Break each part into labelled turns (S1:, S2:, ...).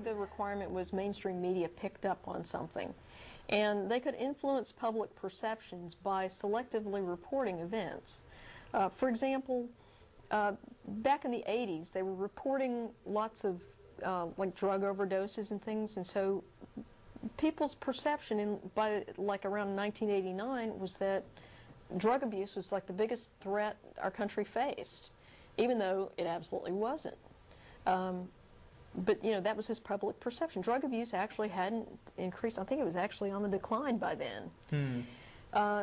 S1: the requirement was mainstream media picked up on something. And they could influence public perceptions by selectively reporting events. For example, back in the 80s, they were reporting lots of like drug overdoses and things, and so people's perception by like around 1989 was that drug abuse was like the biggest threat our country faced, even though it absolutely wasn't. But that was his public perception. Drug abuse actually hadn't increased. I think it was actually on the decline by then.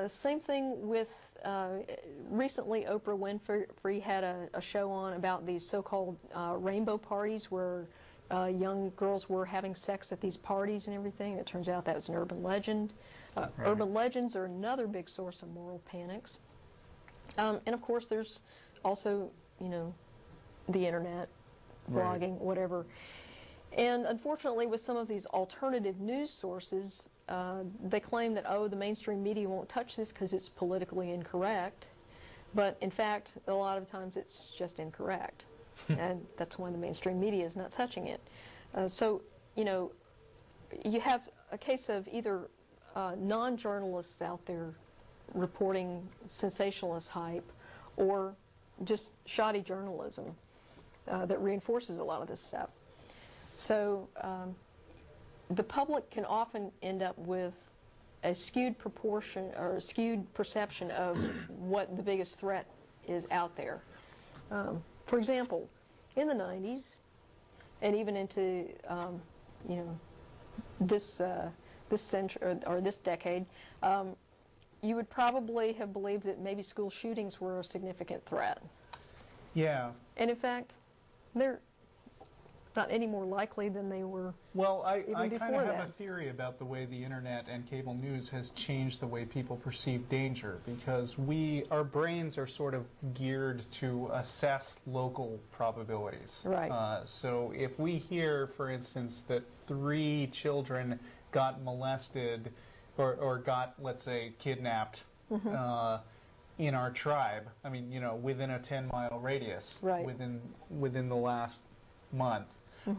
S1: Same thing with recently Oprah Winfrey had a show on about these so-called rainbow parties where young girls were having sex at these parties and everything. It turns out that was an urban legend. Right. Urban legends are another big source of moral panics. And of course there's also, the internet, blogging, right, whatever. And unfortunately with some of these alternative news sources, they claim that, the mainstream media won't touch this because it's politically incorrect. But in fact, a lot of times it's just incorrect. And that's why the mainstream media is not touching it. So, you have a case of either non-journalists out there reporting sensationalist hype or just shoddy journalism that reinforces a lot of this stuff. So the public can often end up with a skewed proportion or a skewed perception of what the biggest threat is out there. For example, in the 90s, and even into this century or this decade, you would probably have believed that maybe school shootings were a significant threat.
S2: Yeah.
S1: And in fact, they're not any more likely than they were.
S2: Well, I
S1: kind of
S2: have a theory about the way the internet and cable news has changed the way people perceive danger, because our brains are sort of geared to assess local probabilities.
S1: Right.
S2: So if we hear, for instance, that 3 children got molested or got, let's say, kidnapped in our tribe, I mean, within a 10-mile radius,
S1: right,
S2: within the last month,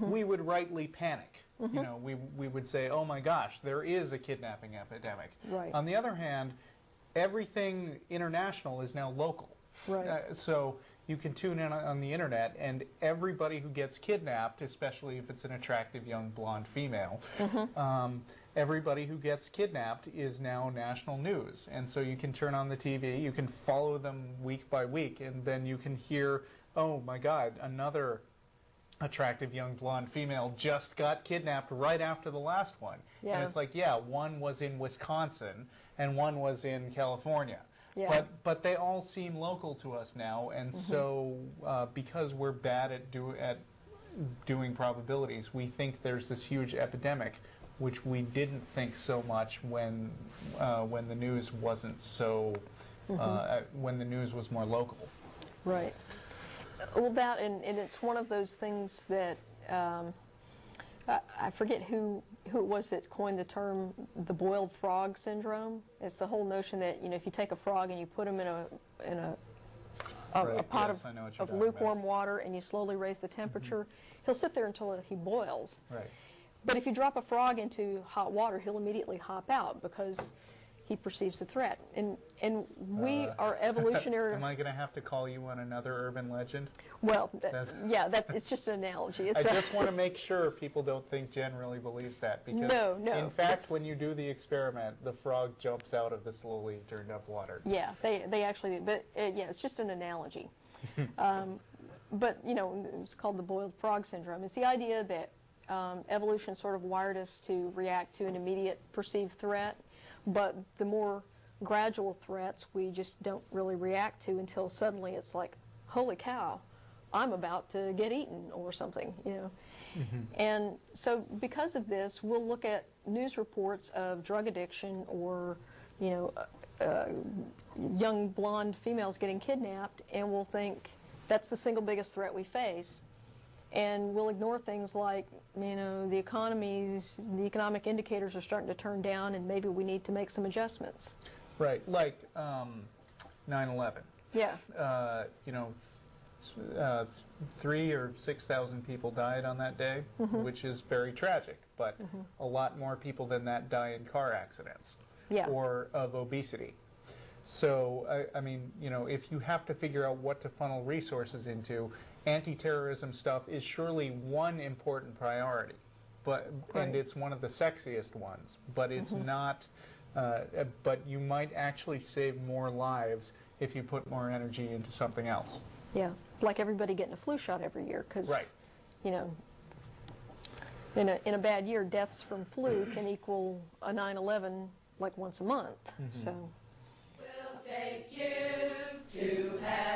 S2: we would rightly panic. We would say, oh my gosh, there is a kidnapping epidemic.
S1: Right.
S2: On the other hand, everything international is now local.
S1: Right.
S2: So you can tune in on the internet, and everybody who gets kidnapped, especially if it's an attractive young blonde female, everybody who gets kidnapped is now national news. And so you can turn on the TV, you can follow them week by week, and then you can hear, oh my God, another attractive young blonde female just got kidnapped right after the last one.
S1: Yeah.
S2: And it's like, yeah, one was in Wisconsin and one was in California.
S1: Yeah.
S2: But they all seem local to us now, and so because we're bad at doing probabilities, we think there's this huge epidemic, which we didn't think so much when the news wasn't so when the news was more local.
S1: Right. Well, that and it's one of those things that I forget who it was that coined the term, the boiled frog syndrome. It's the whole notion that if you take a frog and you put him in a pot of lukewarm water and you slowly raise the temperature, he'll sit there until he boils.
S2: Right.
S1: But if you drop a frog into hot water, he'll immediately hop out because he perceives the threat. And we are evolutionary.
S2: Am I going to have to call you on another urban legend?
S1: Well, it's just an analogy.
S2: I just want to make sure people don't think Jen really believes that. Because
S1: no.
S2: In fact, when you do the experiment, the frog jumps out of the slowly turned up water.
S1: Yeah, they actually do. But yeah, it's just an analogy. But it's called the boiled frog syndrome. It's the idea that evolution sort of wired us to react to an immediate perceived threat, but the more gradual threats we just don't really react to until suddenly it's like, holy cow, I'm about to get eaten or something, And so because of this, we'll look at news reports of drug addiction or, young blonde females getting kidnapped, and we'll think that's the single biggest threat we face. And we'll ignore things like, the economic indicators are starting to turn down, and maybe we need to make some adjustments.
S2: Right, like 9/11.
S1: Yeah.
S2: 3,000 or 6,000 people died on that day, which is very tragic. But a lot more people than that die in car accidents or of obesity. So, I mean, you know, if you have to figure out what to funnel resources into, anti-terrorism stuff is surely one important priority. But and it's one of the sexiest ones. But it's not. But you might actually save more lives if you put more energy into something else.
S1: Yeah, like everybody getting a flu shot every year, because, you know, in a bad year, deaths from flu can equal a 9/11 like once a month. So.
S3: We'll take you to heaven.